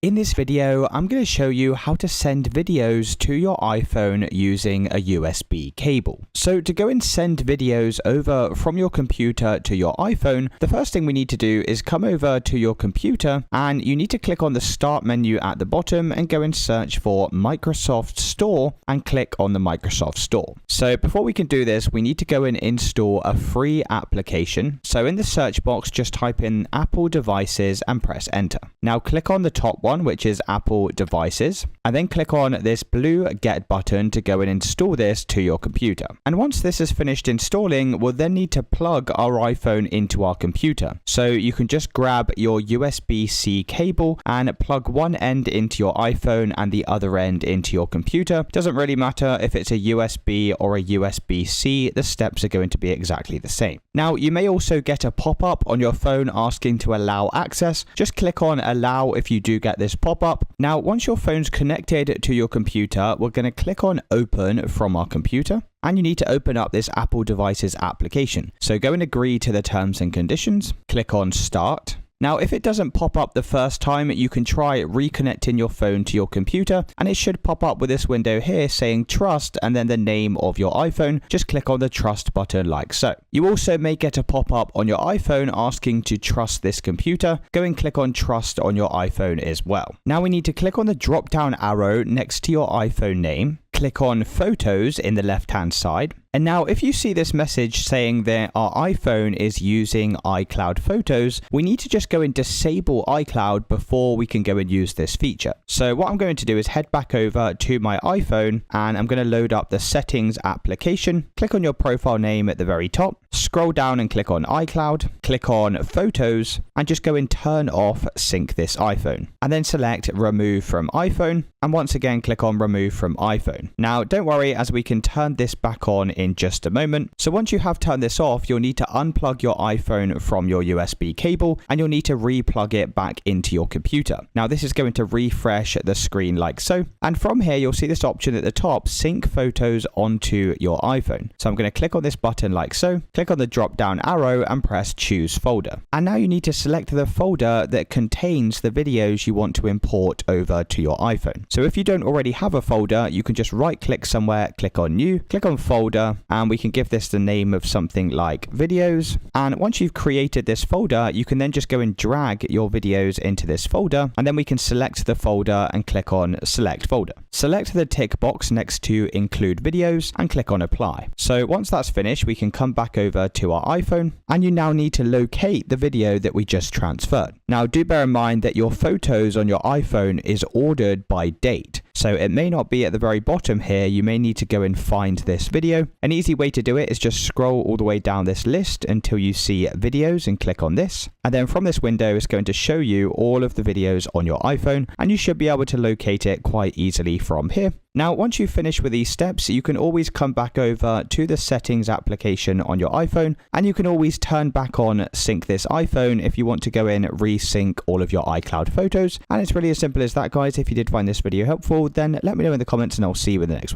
In this video, I'm going to show you how to send videos to your iPhone using a USB cable. So to go and send videos over from your computer to your iPhone, the first thing we need to do is come over to your computer and you need to click on the Start menu at the bottom and go and search for Microsoft Store and click on the Microsoft Store. So before we can do this, we need to go and install a free application. So in the search box, just type in Apple devices and press enter. Now click on the top one, which is Apple devices, and then click on this blue get button to go and install this to your computer. And once this is finished installing, we'll then need to plug our iPhone into our computer. So you can just grab your USB-C cable and plug one end into your iPhone and the other end into your computer. Doesn't really matter if it's a USB or a USB-C, the steps are going to be exactly the same. Now you may also get a pop-up on your phone asking to allow access. Just click on allow if you do get this pop-up. Now once your phone's connected to your computer, we're going to click on open from our computer. And you need to open up this Apple devices application. So go and agree to the terms and conditions, click on start. Now, if it doesn't pop up the first time, you can try reconnecting your phone to your computer and it should pop up with this window here saying trust and then the name of your iPhone. Just click on the trust button like so. You also may get a pop-up on your iPhone asking to trust this computer. Go and click on trust on your iPhone as well. Now we need to click on the drop-down arrow next to your iPhone name. Click on Photos in the left-hand side. And now if you see this message saying that our iPhone is using iCloud Photos, we need to just go and disable iCloud before we can go and use this feature. So what I'm going to do is head back over to my iPhone and I'm going to load up the settings application. Click on your profile name at the very top. Scroll down and click on iCloud. Click on Photos and just go and turn off Sync this iPhone. And then select Remove from iPhone. And once again, click on Remove from iPhone. Now, don't worry, as we can turn this back on in just a moment. So once you have turned this off, you'll need to unplug your iPhone from your USB cable and you'll need to re-plug it back into your computer. Now, this is going to refresh the screen like so. And from here, you'll see this option at the top, Sync Photos onto your iPhone. So I'm going to click on this button like so. Click on the drop-down arrow and press Choose Folder. And now you need to select the folder that contains the videos you want to import over to your iPhone. So if you don't already have a folder, you can just right-click somewhere, click on New, click on Folder, and we can give this the name of something like Videos. And once you've created this folder, you can then just go and drag your videos into this folder, and then we can select the folder and click on Select Folder. Select the tick box next to Include Videos and click on Apply. So once that's finished, we can come back over to our iPhone, and you now need to locate the video that we just transferred. Now, do bear in mind that your photos on your iPhone is ordered by date. So it may not be at the very bottom here. You may need to go and find this video. An easy way to do it is just scroll all the way down this list until you see videos and click on this. And then from this window, it's going to show you all of the videos on your iPhone, and you should be able to locate it quite easily from here. Now, once you finish with these steps, you can always come back over to the settings application on your iPhone, and you can always turn back on Sync this iPhone if you want to go in, resync all of your iCloud photos. And it's really as simple as that, guys. If you did find this video helpful, then let me know in the comments and I'll see you in the next one.